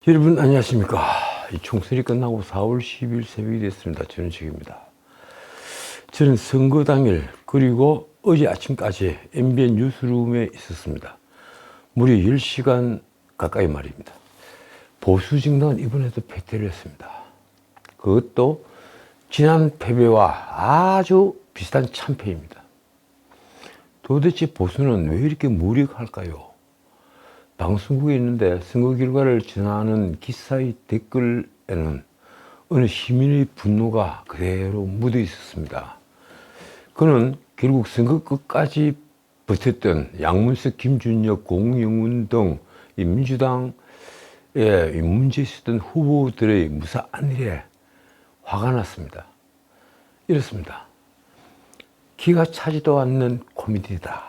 여러분 안녕하십니까. 이 총선이 끝나고 4월 10일 새벽이 됐습니다. 저는 책입니다. 저는 선거 당일 그리고 어제 아침까지 MBN 뉴스룸에 있었습니다. 무려 10시간 가까이 말입니다. 보수 정당은 이번에도 패퇴를 했습니다. 그것도 지난 패배와 아주 비슷한 참패입니다. 도대체 보수는 왜 이렇게 무력할까요? 방송국에 있는데 선거 결과를 전하는 기사의 댓글에는 어느 시민의 분노가 그대로 묻어 있었습니다. 그는 결국 선거 끝까지 버텼던 양문석, 김준혁, 공영훈 등 민주당에 문제 있었던 후보들의 무사한 일에 화가 났습니다. 이렇습니다. 기가 차지도 않는 코미디다.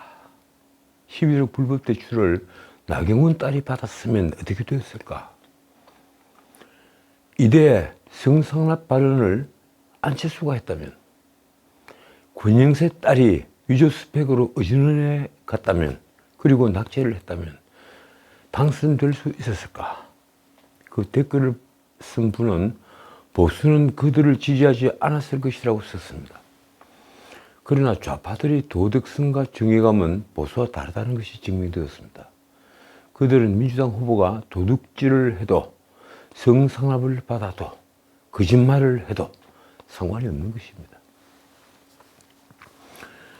11월 불법 대출을 나경원 딸이 받았으면 어떻게 되었을까? 이대 성상납 발언을 안철수가 했다면, 권영세 딸이 위조 스펙으로 의전원에 갔다면, 그리고 낙제를 했다면 당선될 수 있었을까? 그 댓글을 쓴 분은 보수는 그들을 지지하지 않았을 것이라고 썼습니다. 그러나 좌파들의 도덕성과 정의감은 보수와 다르다는 것이 증명되었습니다. 그들은 민주당 후보가 도둑질을 해도, 성상납을 받아도, 거짓말을 해도 상관이 없는 것입니다.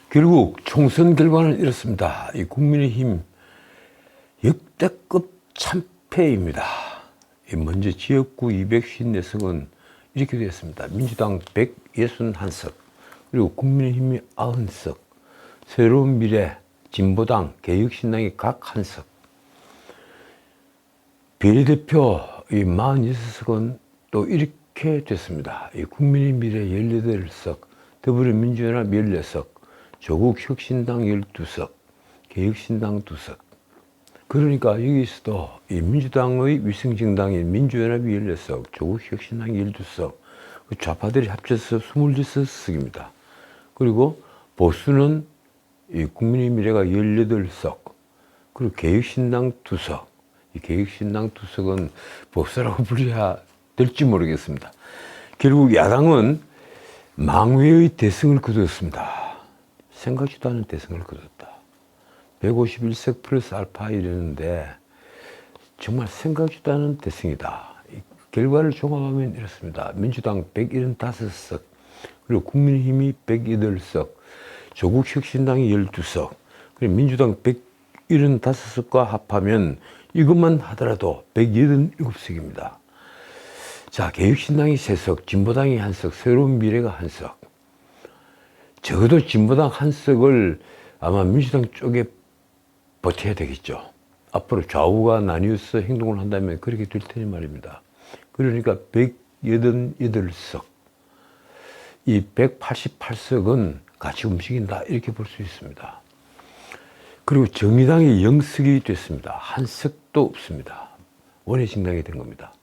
결국 총선 결과는 이렇습니다. 이 국민의힘 역대급 참패입니다. 먼저 지역구 254석은 이렇게 되었습니다. 민주당 161석, 그리고 국민의힘이 90석, 새로운 미래, 진보당, 개혁신당이 각 1석, 비례대표 46석은 또 이렇게 됐습니다. 국민의 미래 18석, 더불어민주연합 14석, 조국혁신당 12석, 개혁신당 2석. 그러니까 여기서도 민주당의 위성정당인 민주연합이 14석, 조국혁신당이 12석, 좌파들이 합쳐서 26석입니다. 그리고 보수는 국민의 미래가 18석, 그리고 개혁신당 2석, 이 개혁신당 2석은 보수라고 불려야 될지 모르겠습니다. 결국 야당은 망회의 대승을 거두었습니다. 생각지도 않은 대승을 거뒀다. 151석 플러스 알파 이랬는데 정말 생각지도 않은 대승이다. 결과를 종합하면 이렇습니다. 민주당 175석, 그리고 국민의힘이 108석, 조국혁신당이 12석, 그리고 민주당 175석과 합하면 이것만 하더라도 187석입니다. 자, 개혁신당이 3석, 진보당이 1석, 새로운 미래가 1석. 적어도 진보당 1석을 아마 민주당 쪽에 버텨야 되겠죠. 앞으로 좌우가 나뉘어서 행동을 한다면 그렇게 될 테니 말입니다. 그러니까 188석, 이 188석은 같이 움직인다, 이렇게 볼 수 있습니다. 그리고 정의당이 0석이 됐습니다. 1석도 없습니다. 원외 정당이 된 겁니다.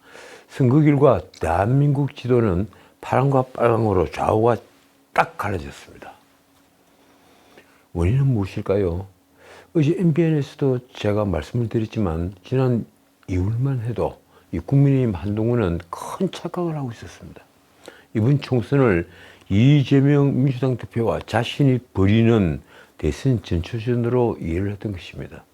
선거 결과 대한민국 지도는 파랑과 빨강으로 좌우가 딱 갈라졌습니다. 원인은 무엇일까요? 어제 MBN에서도 제가 말씀을 드렸지만 지난 2월만 해도 이 국민의힘 한동훈은 큰 착각을 하고 있었습니다. 이번 총선을 이재명 민주당 대표와 자신이 벌이는 대선 전초전으로 이해를 했던 것입니다.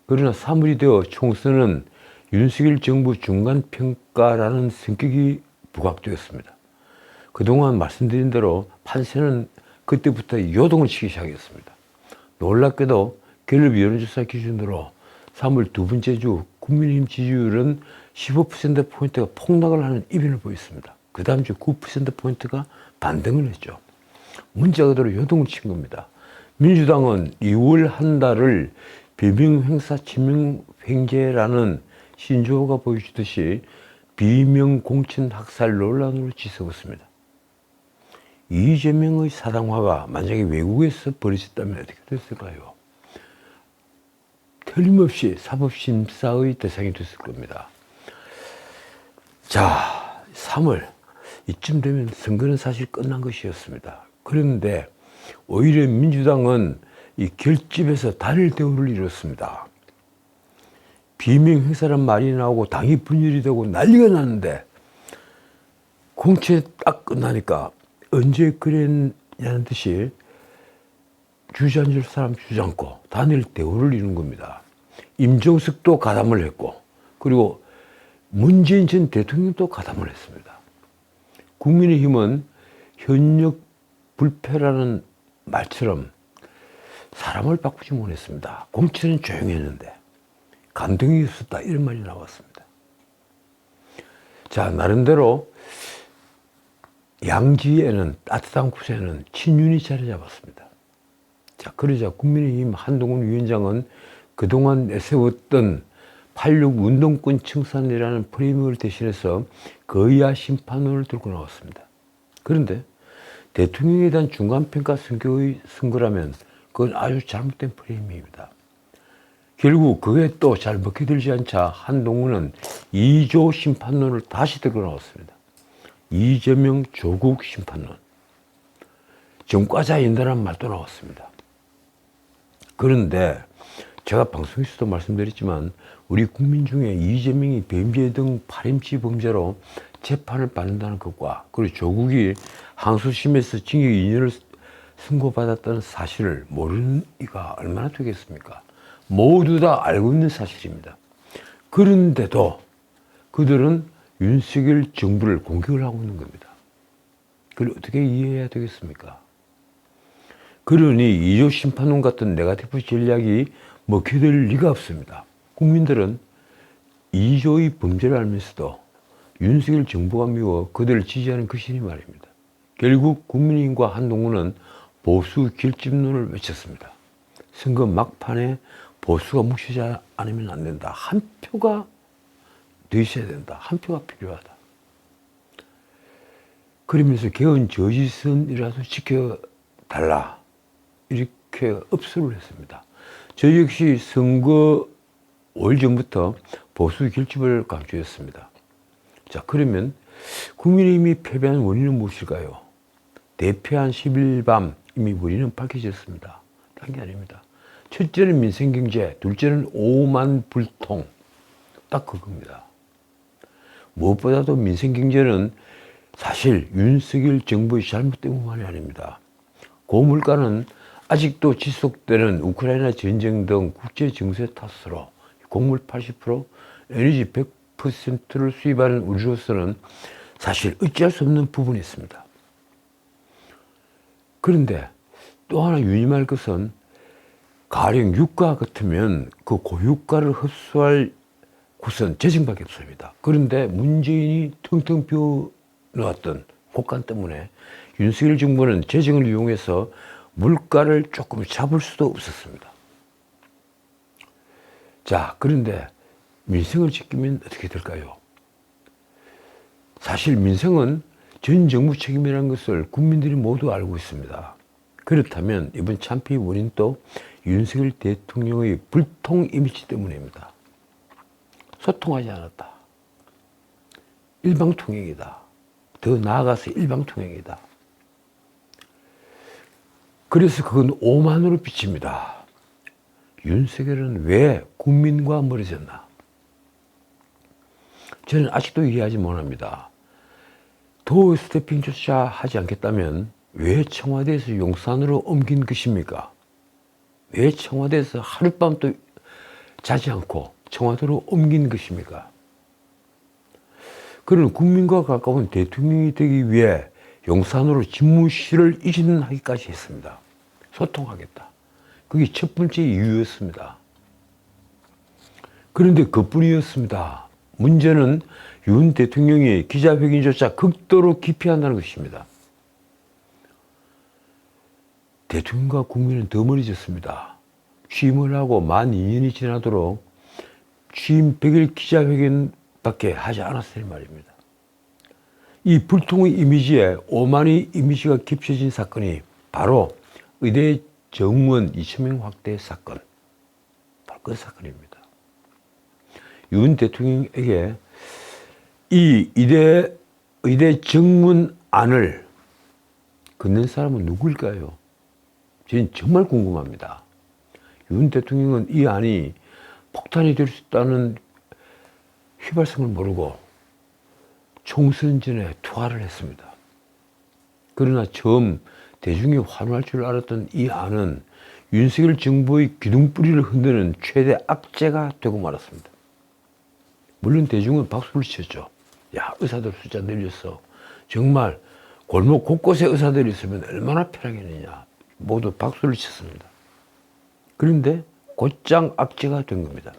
그러나 3월이 되어 총선은 윤석열 정부 중간평가라는 성격이 부각되었습니다. 그동안 말씀드린 대로 판세는 그때부터 요동을 치기 시작했습니다. 놀랍게도 갤럽 여론조사 기준으로 3월 두 번째 주 국민의힘 지지율은 15%포인트가 폭락을 하는 이변을 보였습니다. 그 다음 주 9%포인트가 반등을 했죠. 문자 그대로 요동을 친 겁니다. 민주당은 2월 한 달을 비명행사 치명횡재라는 신조어가 보여주듯이 비명공천 학살 논란으로 지새웠습니다. 이재명의 사당화가 만약에 외국에서 벌어졌다면 어떻게 됐을까요? 틀림없이 사법심사의 대상이 됐을 겁니다. 자, 3월 이쯤 되면 선거는 사실 끝난 것이었습니다. 그런데 오히려 민주당은 이 결집에서 단일 대우를 이뤘습니다. 비명 행사란 말이 나오고 당이 분열이 되고 난리가 났는데 공채 딱 끝나니까 언제 그랬냐는 듯이 주저앉을 사람 주저앉고 단일 대우를 이룬 겁니다. 임종석도 가담을 했고 그리고 문재인 전 대통령도 가담을 했습니다. 국민의힘은 현역 불패라는 말처럼 사람을 바꾸지 못했습니다. 공천은 조용했는데 감동이 있었다 이런 말이 나왔습니다. 자, 나름대로 양지에는 따뜻한 곳에는 친윤이 자리 잡았습니다. 자, 그러자 국민의힘 한동훈 위원장은 그동안 내세웠던 86 운동권 청산이라는 프레임을 대신해서 거의야 심판론을 들고 나왔습니다. 그런데 대통령에 대한 중간평가 선거라면 그건 아주 잘못된 프레임입니다. 결국 그게 또 잘 먹혀들지 않자 한동훈은 2조 심판론을 다시 들고 나왔습니다. 이재명 조국 심판론. 전과자인다라는 말도 나왔습니다. 그런데 제가 방송에서도 말씀드렸지만 우리 국민 중에 이재명이 범죄 등 8인치 범죄로 재판을 받는다는 것과 그리고 조국이 항소심에서 징역 2년을 선고받았다는 사실을 모르는 이가 얼마나 되겠습니까? 모두 다 알고 있는 사실입니다. 그런데도 그들은 윤석열 정부를 공격을 하고 있는 겁니다. 그걸 어떻게 이해해야 되겠습니까? 그러니 2조 심판론 같은 네거티브 전략이 먹혀들 리가 없습니다. 국민들은 2조의 범죄를 알면서도 윤석열 정부가 미워 그들을 지지하는 것이니 말입니다. 결국 국민의힘과 한동훈은 보수 결집론을 외쳤습니다. 선거 막판에 보수가 뭉치지 않으면 안 된다. 한 표가 더 있어야 된다. 한 표가 필요하다. 그러면서 개헌 저지선이라도 지켜달라. 이렇게 업소를 했습니다. 저 역시 선거 5일 전부터 보수 결집을 강조했습니다. 자, 그러면 국민의힘이 패배한 원인은 무엇일까요? 대패한 10일 밤 이미 원인은 밝혀졌습니다. 딴 게 아닙니다. 첫째는 민생경제, 둘째는 오만 불통. 딱 그겁니다. 무엇보다도 민생경제는 사실 윤석열 정부의 잘못 때문만이 아닙니다. 고물가는 아직도 지속되는 우크라이나 전쟁 등 국제 정세 탓으로 곡물 80%, 에너지 100%를 수입하는 우리로서는 사실 어찌할 수 없는 부분이 있습니다. 그런데 또 하나 유념할 것은 가령 유가 같으면 그 고유가를 흡수할 곳은 재정밖에 없습니다. 그런데 문재인이 텅텅 비워놓았던 곡간 때문에 윤석열 정부는 재정을 이용해서 물가를 조금 잡을 수도 없었습니다. 자, 그런데 민생을 지키면 어떻게 될까요? 사실 민생은 전 정부 책임이라는 것을 국민들이 모두 알고 있습니다. 그렇다면 이번 참패의 원인도 윤석열 대통령의 불통 이미지 때문입니다. 소통하지 않았다. 일방통행이다. 더 나아가서 일방통행이다. 그래서 그건 오만으로 비칩니다. 윤석열은 왜 국민과 멀어졌나? 저는 아직도 이해하지 못합니다. 도어 스태핑조차 하지 않겠다면 왜 청와대에서 용산으로 옮긴 것입니까? 왜 청와대에서 하룻밤도 자지 않고 청와대로 옮긴 것입니까? 그는 국민과 가까운 대통령이 되기 위해 용산으로 집무실을 이전하기까지 했습니다. 소통하겠다. 그게 첫 번째 이유였습니다. 그런데 그뿐이었습니다. 문제는 윤 대통령이 기자회견조차 극도로 기피한다는 것입니다. 대통령과 국민은 더 멀어졌습니다. 취임을 하고 만 2년이 지나도록 취임 100일 기자회견밖에 하지 않았을 말입니다. 이 불통의 이미지에 오만의 이미지가 겹쳐진 사건이 바로 의대 정원 2,000명 확대 사건, 바로 그 사건입니다. 윤 대통령에게 이 의대 정문안을 건넨 사람은 누구일까요? 저는 정말 궁금합니다. 윤 대통령은 이 안이 폭탄이 될 수 있다는 휘발성을 모르고 총선 전에 투하를 했습니다. 그러나 처음 대중이 환호할 줄 알았던 이 안은 윤석열 정부의 기둥뿌리를 흔드는 최대 악재가 되고 말았습니다. 물론 대중은 박수를 쳤죠. 야, 의사들 숫자 늘렸어. 정말 골목 곳곳에 의사들이 있으면 얼마나 편하겠느냐. 모두 박수를 쳤습니다. 그런데 곧장 악재가 된 겁니다.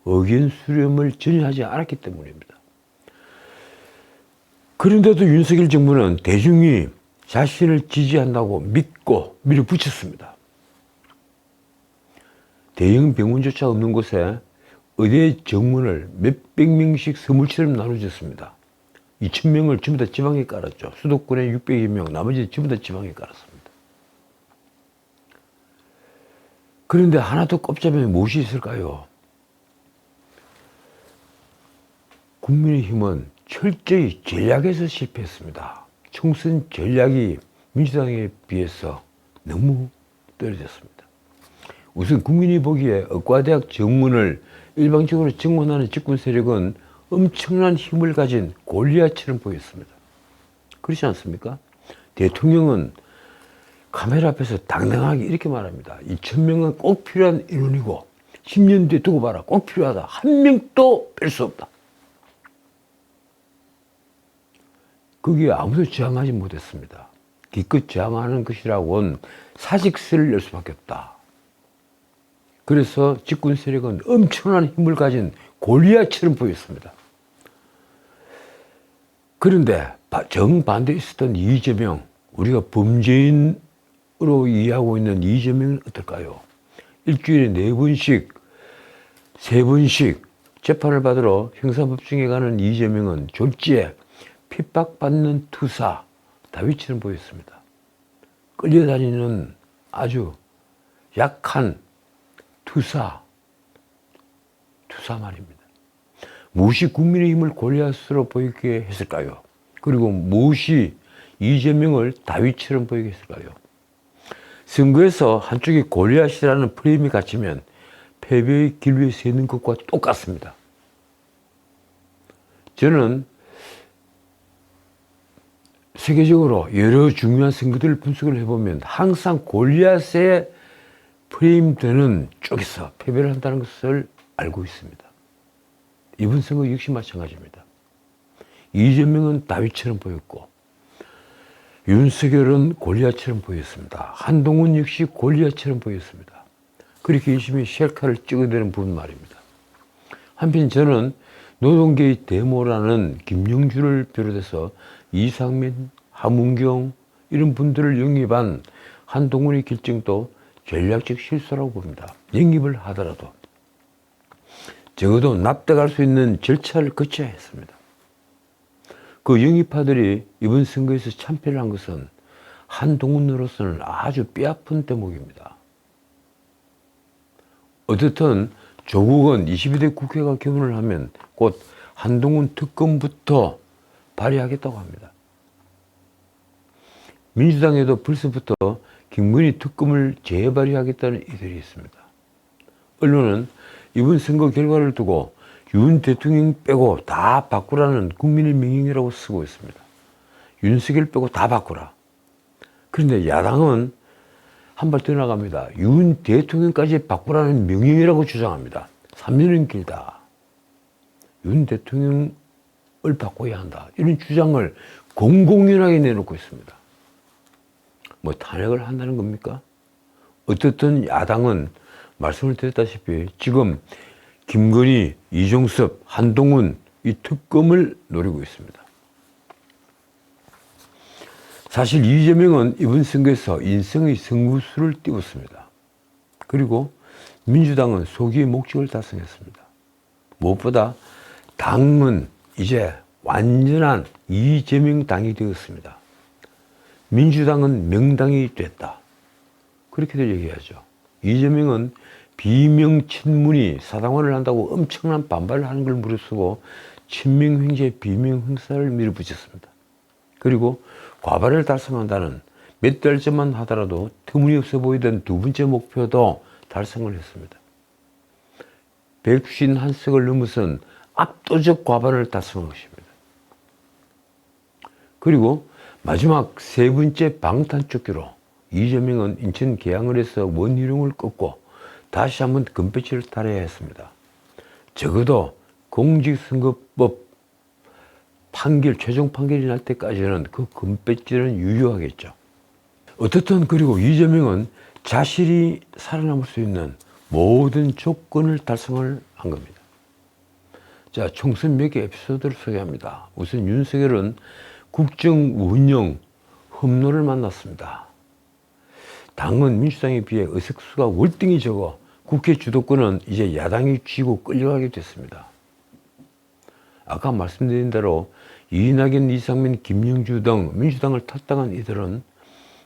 의견 수렴을 전혀 하지 않았기 때문입니다. 그런데도 윤석열 정부는 대중이 자신을 지지한다고 믿고 밀어붙였습니다. 대형 병원조차 없는 곳에 의대 정문을 몇백 명씩 선물처럼 나눠줬습니다. 2,000명을 전부 다 지방에 깔았죠. 수도권에 600여 명, 나머지 전부 다 지방에 깔았습니다. 그런데 하나도 꼽자면 무엇이 있을까요? 국민의힘은 철저히 전략에서 실패했습니다. 총선 전략이 민주당에 비해서 너무 떨어졌습니다. 우선 국민이 보기에 의과대학 정문을 일방적으로 정원하는 집권 세력은 엄청난 힘을 가진 골리앗처럼 보였습니다. 그렇지 않습니까? 대통령은 카메라 앞에서 당당하게 이렇게 말합니다. 2,000명은 꼭 필요한 인원이고 10년 뒤에 두고 봐라. 꼭 필요하다. 한 명도 뺄 수 없다. 거기에 아무도 저항하지 못했습니다. 기껏 저항하는 것이라고는 사직서를 낼 수밖에 없다. 그래서 집권 세력은 엄청난 힘을 가진 골리앗처럼 보였습니다. 그런데 정반대에 있었던 이재명, 우리가 범죄인으로 이해하고 있는 이재명은 어떨까요? 일주일에 4번씩, 3번씩 재판을 받으러 형사법정에 가는 이재명은 졸지에 핍박받는 투사, 다윗처럼 보였습니다. 끌려다니는 아주 약한 투사 말입니다. 무엇이 국민의힘을 골리앗으로 보이게 했을까요? 그리고 무엇이 이재명을 다윗처럼 보이게 했을까요? 선거에서 한쪽이 골리앗이라는 프레임이 갇히면 패배의 길 위에 서 있는 것과 똑같습니다. 저는 세계적으로 여러 중요한 선거들을 분석을 해보면 항상 골리앗에 프레임되는 쪽에서 패배를 한다는 것을 알고 있습니다. 이번 선거 역시 마찬가지입니다. 이재명은 다윗처럼 보였고 윤석열은 골리앗처럼 보였습니다. 한동훈 역시 골리앗처럼 보였습니다. 그렇게 열심히 셀카를 찍어대는 분 말입니다. 한편 저는 노동계의 데모라는 김영주를 비롯해서 이상민, 하문경 이런 분들을 영입한 한동훈의 결정도 전략적 실수라고 봅니다. 영입을 하더라도 적어도 납득할 수 있는 절차를 거쳐야 했습니다. 그 영입파들이 이번 선거에서 참패를 한 것은 한동훈으로서는 아주 뼈아픈 대목입니다. 어떻든 조국은 22대 국회가 개원을 하면 곧 한동훈 특검부터 발의하겠다고 합니다. 민주당에도 벌써부터 김건희 특검을 재발의하겠다는 이들이 있습니다. 언론은 이번 선거 결과를 두고 윤 대통령 빼고 다 바꾸라는 국민의 명령이라고 쓰고 있습니다. 윤석열 빼고 다 바꾸라. 그런데 야당은 한 발 더 나갑니다. 윤 대통령까지 바꾸라는 명령이라고 주장합니다. 3년은 길다. 윤 대통령을 바꿔야 한다. 이런 주장을 공공연하게 내놓고 있습니다. 뭐 탄핵을 한다는 겁니까? 어떻든 야당은 말씀을 드렸다시피 지금 김건희, 이종섭, 한동훈 이 특검을 노리고 있습니다. 사실 이재명은 이번 선거에서 인생의 승부수를 띄웠습니다. 그리고 민주당은 소기의 목적을 달성했습니다. 무엇보다 당은 이제 완전한 이재명 당이 되었습니다. 민주당은 명당이 됐다. 그렇게들 얘기하죠. 이재명은 비명 친문이 사당화를 한다고 엄청난 반발을 하는 걸 무릅쓰고 친명횡재 비명 행사를 밀어붙였습니다. 그리고 과반을 달성한다는 몇 달 전만 하더라도 터무니없어 보이던 두 번째 목표도 달성을 했습니다. 151석을 넘어선 압도적 과반을 달성한 것입니다. 그리고 마지막 세 번째 방탄조끼로 이재명은 인천 계양을에서 원희룡을 꺾고 다시 한번 금배지를 달아야 했습니다. 적어도 공직선거법 판결, 최종 판결이 날 때까지는 그 금배지는 유효하겠죠. 어떻든 그리고 이재명은 자신이 살아남을 수 있는 모든 조건을 달성을 한 겁니다. 자, 총선 몇 개 에피소드를 소개합니다. 우선 윤석열은 국정 운영 험로를 만났습니다. 당은 민주당에 비해 의석수가 월등히 적어 국회 주도권은 이제 야당이 쥐고 끌려가게 됐습니다. 아까 말씀드린 대로 이낙연, 이상민, 김영주 등 민주당을 탈당한 이들은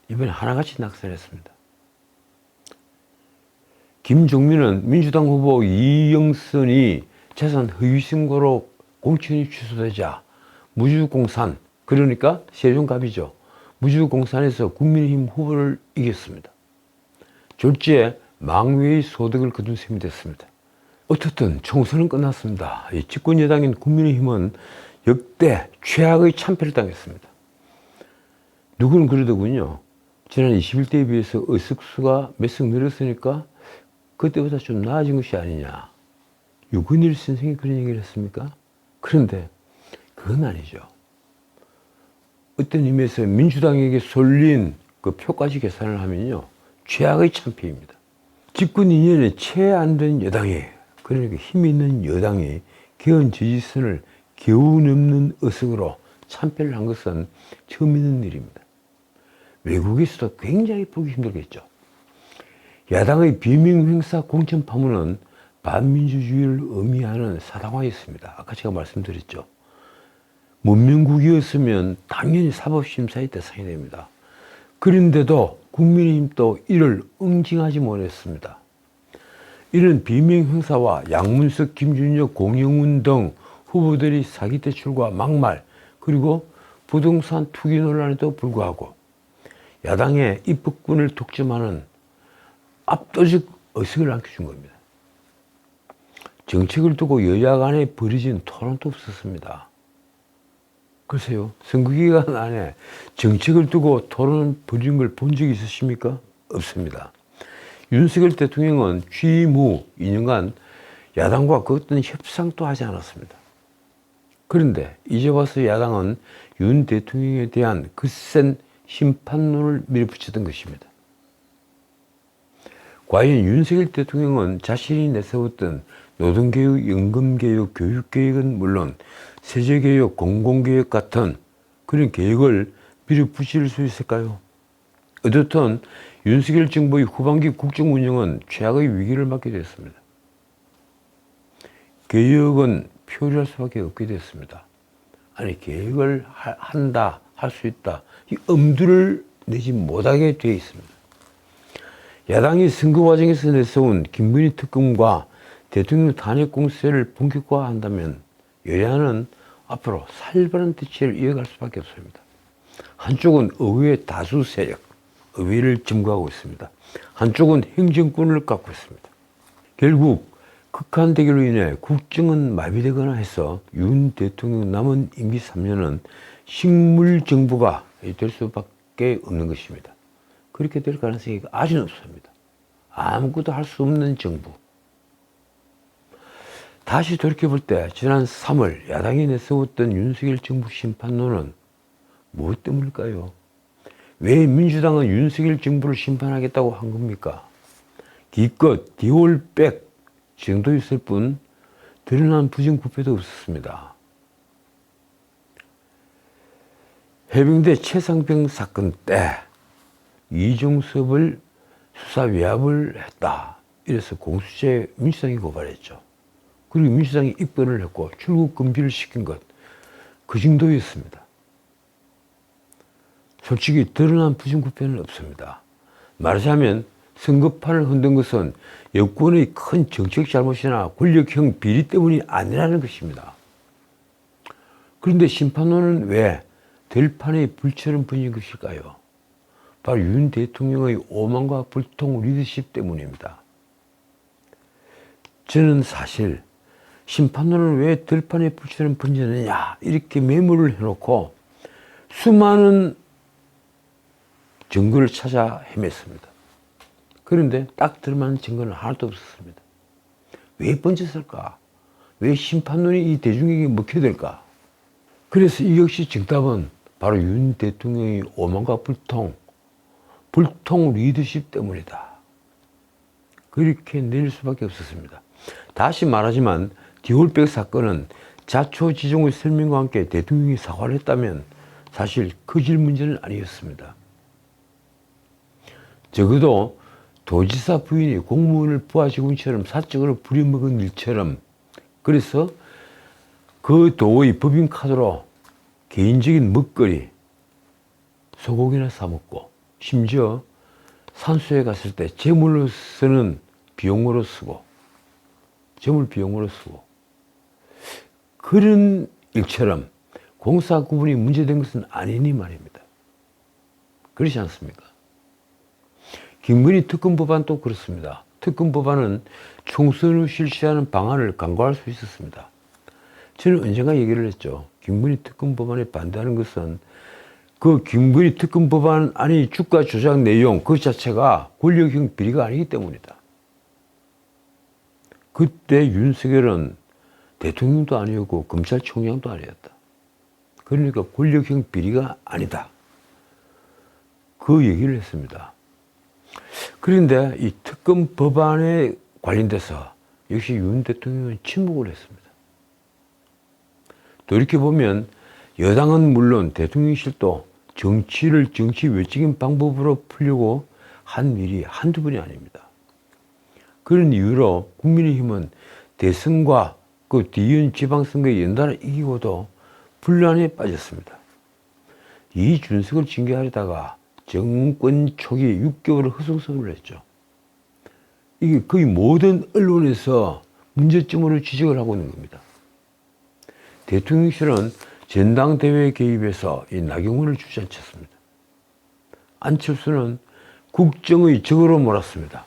이번에 하나같이 낙선했습니다. 김종민은 민주당 후보 이영선이 재산 허위 신고로 공천이 취소되자 무주공산, 그러니까 세종갑이죠. 무주공산에서 국민의힘 후보를 이겼습니다. 졸지에 망외의 소득을 거둔 셈이 됐습니다. 어쨌든 총선은 끝났습니다. 집권 여당인 국민의힘은 역대 최악의 참패를 당했습니다. 누구는 그러더군요. 지난 21대에 비해서 의석수가 몇 석 늘었으니까 그때보다 좀 나아진 것이 아니냐. 유근일 선생이 그런 얘기를 했습니까? 그런데 그건 아니죠. 어떤 의미에서 민주당에게 쏠린 그 표까지 계산을 하면요, 최악의 참패입니다. 집권 2년에 채 안 된 여당이, 그러니까 힘이 있는 여당이 개헌 지지선을 겨우 넘는 의석으로 참패를 한 것은 처음 있는 일입니다. 외국에서도 굉장히 보기 힘들겠죠. 야당의 비명 행사 공천 파문은 반민주주의를 의미하는 사당화였습니다. 아까 제가 말씀드렸죠. 문명국이었으면 당연히 사법심사의 대상이 됩니다. 그런데도 국민의힘도 이를 응징하지 못했습니다. 이런 비명 행사와 양문석, 김준혁, 공영훈 등 후보들이 사기 대출과 막말, 그리고 부동산 투기 논란에도 불구하고 야당의 입법권을 독점하는 압도적 의석을 안겨준 겁니다. 정책을 두고 여야 간에 벌어진 토론도 없었습니다. 글쎄요, 선거기간 안에 정책을 두고 토론 벌인 걸 본 적이 있으십니까? 없습니다. 윤석열 대통령은 취임 후 2년간 야당과 그 어떤 협상도 하지 않았습니다. 그런데 이제 와서 야당은 윤 대통령에 대한 거센 심판론을 밀어붙이던 것입니다. 과연 윤석열 대통령은 자신이 내세웠던 노동개혁, 연금개혁, 교육개혁은 물론 세제개혁, 공공개혁 같은 그런 개혁을 밀어붙일 수 있을까요? 어쨌든 윤석열 정부의 후반기 국정 운영은 최악의 위기를 맞게 됐습니다. 개혁은 표류할 수밖에 없게 됐습니다. 아니, 계획을 한다, 할 수 있다, 이 엄두를 내지 못하게 되어 있습니다. 야당이 선거 과정에서 내세운 김건희 특검과 대통령 탄핵 공세를 본격화한다면 여야는 앞으로 살벌한 대치를 이어갈 수밖에 없습니다. 한쪽은 의회 다수 세력, 의회를 점거하고 있습니다. 한쪽은 행정권을 갖고 있습니다. 결국 극한 대결로 인해 국정은 마비되거나 해서 윤 대통령 남은 임기 3년은 식물 정부가 될 수밖에 없는 것입니다. 그렇게 될 가능성이 아주 높습니다. 아무것도 할 수 없는 정부. 다시 돌이켜볼 때 지난 3월 야당이 내세웠던 윤석열 정부 심판론은 무엇 때문일까요? 왜 민주당은 윤석열 정부를 심판하겠다고 한 겁니까? 기껏 디올백 정도였을 뿐 드러난 부정부패도 없었습니다. 해병대 최상병 사건 때 이종섭을 수사 외압을 했다. 이래서 공수처에 민주당이 고발했죠. 그리고 민주당이 입건을 했고 출국 금지를 시킨 것, 그 정도였습니다. 솔직히 드러난 부정부패는 없습니다. 말하자면 선거판을 흔든 것은 여권의 큰 정책 잘못이나 권력형 비리 때문이 아니라는 것입니다. 그런데 심판론은 왜 들판의 불처럼 번진 것일까요? 바로 윤 대통령의 오만과 불통 리더십 때문입니다. 저는 사실 심판론을 왜 들판에 불처럼 번지느냐 이렇게 메모를 해놓고 수많은 증거를 찾아 헤맸습니다. 그런데 딱 들어맞는 증거는 하나도 없었습니다. 왜 번졌을까? 왜 심판론이 이 대중에게 먹혀야 될까? 그래서 이 역시 정답은 바로 윤 대통령의 오만과 불통 리더십 때문이다. 그렇게 내릴 수밖에 없었습니다. 다시 말하지만 디올백 사건은 자초지종의 설명과 함께 대통령이 사과를 했다면 사실 커질 문제는 아니었습니다. 적어도 도지사 부인이 공무원을 부하직원처럼 사적으로 부려먹은 일처럼, 그래서 그 도의 법인카드로 개인적인 먹거리, 소고기나 사먹고, 심지어 산소에 갔을 때 재물로서는 비용으로 쓰고, 재물 비용으로 쓰고, 그런 일처럼 공사 구분이 문제된 것은 아니니 말입니다. 그렇지 않습니까? 김건희 특검 법안도 그렇습니다. 특검 법안은 총선 후 실시하는 방안을 강구할 수 있었습니다. 저는 언젠가 얘기를 했죠. 김건희 특검 법안에 반대하는 것은 그 김건희 특검 법안 안의 주가 조작 내용 그 자체가 권력형 비리가 아니기 때문이다. 그때 윤석열은 대통령도 아니었고 검찰총장도 아니었다. 그러니까 권력형 비리가 아니다. 그 얘기를 했습니다. 그런데 이 특검 법안에 관련돼서 역시 윤 대통령은 침묵을 했습니다. 또 이렇게 보면 여당은 물론 대통령실도 정치를 정치 외적인 방법으로 풀려고 한 일이 한두 번이 아닙니다. 그런 이유로 국민의힘은 대선과 그 뒤이은 지방선거에 연달아 이기고도 분란에 빠졌습니다. 이준석을 징계하려다가 정권 초기 6개월을 허송세월을 했죠. 이게 거의 모든 언론에서 문제점으로 지적을 하고 있는 겁니다. 대통령실은 전당대회에 개입해서 이 나경원을 주저앉혔습니다. 안철수는 국정의 적으로 몰았습니다.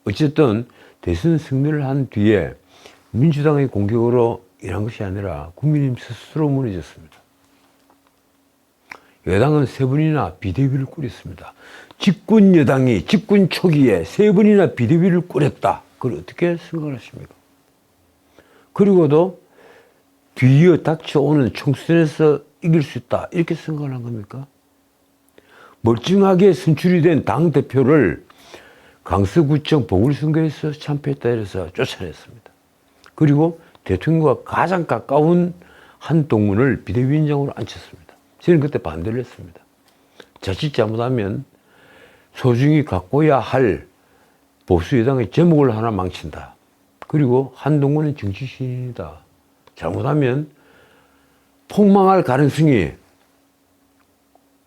어쨌든 대선 승리를 한 뒤에 민주당의 공격으로 일한 것이 아니라 국민의힘 스스로 무너졌습니다. 여당은 3번이나 비대위를 꾸렸습니다. 집권 여당이 집권 초기에 3번이나 비대위를 꾸렸다. 그걸 어떻게 생각을 하십니까? 그리고도 뒤이어 닥쳐오는 총선에서 이길 수 있다. 이렇게 생각을 한 겁니까? 멀쩡하게 선출이 된 당대표를 강서구청 보궐선거에서 참패했다 해서 쫓아냈습니다. 그리고 대통령과 가장 가까운 한동훈을 비대위원장으로 앉혔습니다. 저는 그때 반대를 했습니다. 자칫 잘못하면 소중히 갖고야 할 보수 여당의 제목을 하나 망친다. 그리고 한동훈은 정치신이다. 잘못하면 폭망할 가능성이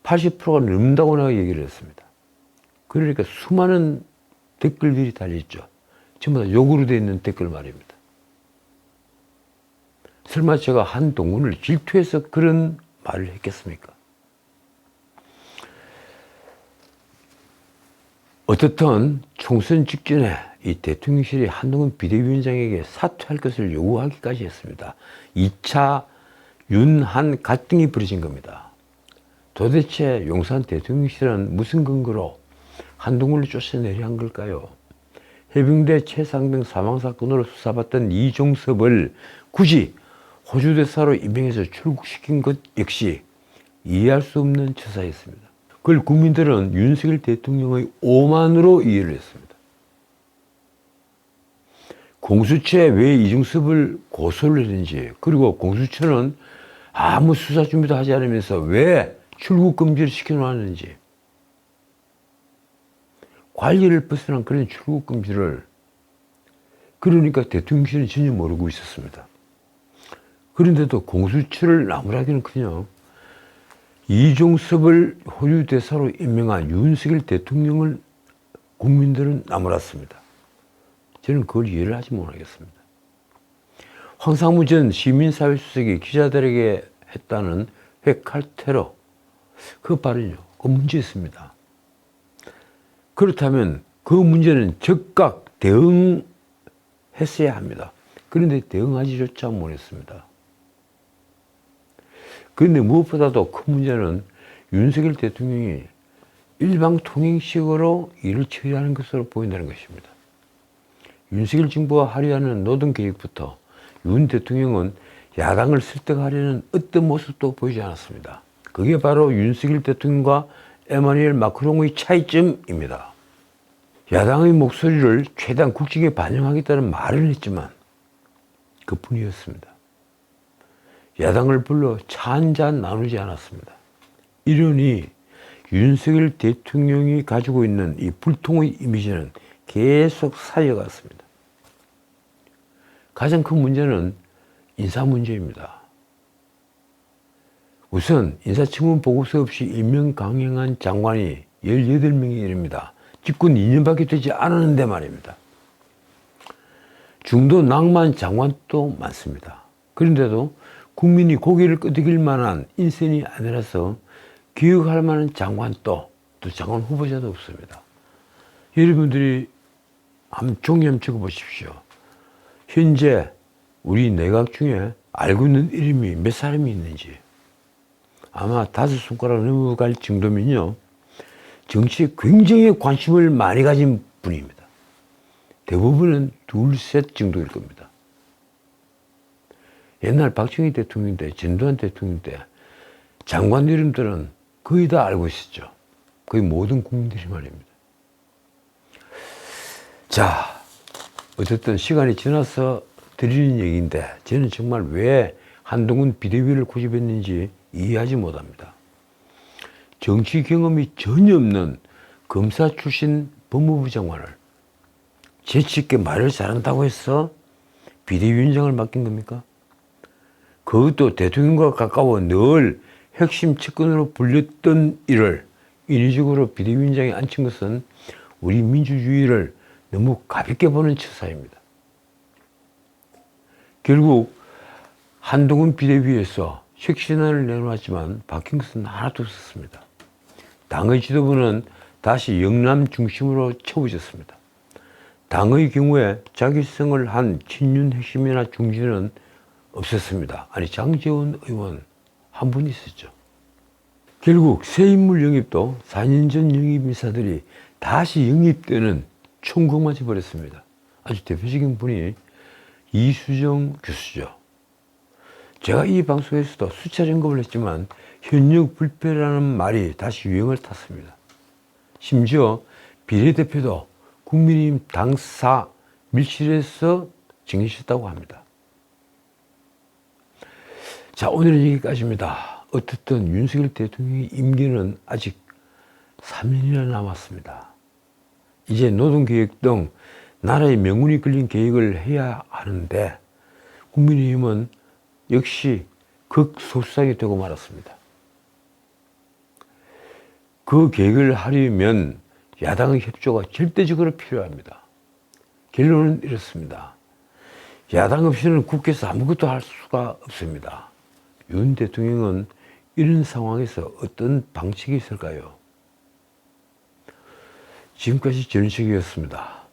80%가 넘는다고 내가 얘기를 했습니다. 그러니까 수많은 댓글들이 달려있죠. 전부 다 욕으로 되어 있는 댓글 말입니다. 설마 제가 한동훈을 질투해서 그런 말을 했겠습니까? 어떻든 총선 직전에 이 대통령실이 한동훈 비대위원장에게 사퇴할 것을 요구하기까지 했습니다. 2차 윤한 갈등이 벌어진 겁니다. 도대체 용산 대통령실은 무슨 근거로 한동훈을 쫓아내려 한 걸까요? 해병대 최상병 사망사건으로 수사받던 이종섭을 굳이 호주 대사로 임명해서 출국시킨 것 역시 이해할 수 없는 처사였습니다. 그걸 국민들은 윤석열 대통령의 오만으로 이해를 했습니다. 공수처에 왜 이종섭을 고소를 했는지, 그리고 공수처는 아무 수사 준비도 하지 않으면서 왜 출국 금지를 시켜놓았는지, 관리를 벗어난 그런 출국 금지를, 그러니까 대통령실은 전혀 모르고 있었습니다. 그런데도 공수처를 나무라기는커녕 이종섭을 호주 대사로 임명한 윤석열 대통령을 국민들은 나무랐습니다. 저는 그걸 이해를 하지 못하겠습니다. 황상무 전 시민사회수석이 기자들에게 했다는 회칼 테러, 그 발언이요, 그 문제 있습니다. 그렇다면 그 문제는 즉각 대응했어야 합니다. 그런데 대응하지조차 못했습니다. 그런데 무엇보다도 큰 문제는 윤석열 대통령이 일방통행식으로 일을 처리하는 것으로 보인다는 것입니다. 윤석열 정부가 하려는 노동계획부터 윤 대통령은 야당을 설득하려는 어떤 모습도 보이지 않았습니다. 그게 바로 윤석열 대통령과 에마누엘 마크롱의 차이점입니다. 야당의 목소리를 최대한 국정에 반영하겠다는 말은 했지만 그뿐이었습니다. 야당을 불러 차 한잔 나누지 않았습니다. 이러니 윤석열 대통령이 가지고 있는 이 불통의 이미지는 계속 쌓여갔습니다. 가장 큰 문제는 인사 문제입니다. 우선 인사청문 보고서 없이 임명 강행한 장관이 18명에 이릅니다. 집권 2년밖에 되지 않았는데 말입니다. 중도 낭만 장관도 많습니다. 그런데도 국민이 고개를 끄덕일 만한 인선이 아니라서 기억할 만한 장관도 또 장관 후보자도 없습니다. 여러분들이 한번 종이 한번 적어보십시오. 현재 우리 내각 중에 알고 있는 이름이 몇 사람이 있는지 아마 5손가락 넘어갈 정도면요. 정치에 굉장히 관심을 많이 가진 분입니다. 대부분은 둘, 셋 정도일 겁니다. 옛날 박정희 대통령 때, 전두환 대통령 때 장관 이름들은 거의 다 알고 있었죠. 거의 모든 국민들이 말입니다. 자, 어쨌든 시간이 지나서 드리는 얘기인데 저는 정말 왜 한동훈 비대위를 고집했는지 이해하지 못합니다. 정치 경험이 전혀 없는 검사 출신 법무부 장관을 재치있게 말을 잘한다고 해서 비대위원장을 맡긴 겁니까? 그것도 대통령과 가까워 늘 핵심 측근으로 불렸던 이를 인위적으로 비대위원장에 앉힌 것은 우리 민주주의를 너무 가볍게 보는 처사입니다. 결국 한동훈 비대위에서 혁신안을 내놓았지만 바뀐 것은 하나도 없었습니다. 당의 지도부는 다시 영남 중심으로 채워졌습니다. 당의 경우에 자기성을 한 친윤 핵심이나 중진은 없었습니다. 아니 장제원 의원 한 분 있었죠. 결국 새 인물 영입도 4년 전 영입 인사들이 다시 영입되는 총극맞이 버렸습니다. 아주 대표적인 분이 이수정 교수죠. 제가 이 방송에서도 수차례 언급을 했지만 현역 불패라는 말이 다시 유행을 탔습니다. 심지어 비례대표도 국민의힘 당사 밀실에서 증인하셨다고 합니다. 자, 오늘은 여기까지입니다. 어쨌든 윤석열 대통령의 임기는 아직 3년이나 남았습니다. 이제 노동계획 등 나라의 명운이 걸린 계획을 해야 하는데 국민의힘은 역시 극소수상이 되고 말았습니다. 그 계획을 하려면 야당의 협조가 절대적으로 필요합니다. 결론은 이렇습니다. 야당 없이는 국회에서 아무것도 할 수가 없습니다. 윤 대통령은 이런 상황에서 어떤 방식이 있을까요? 지금까지 전인식이었습니다.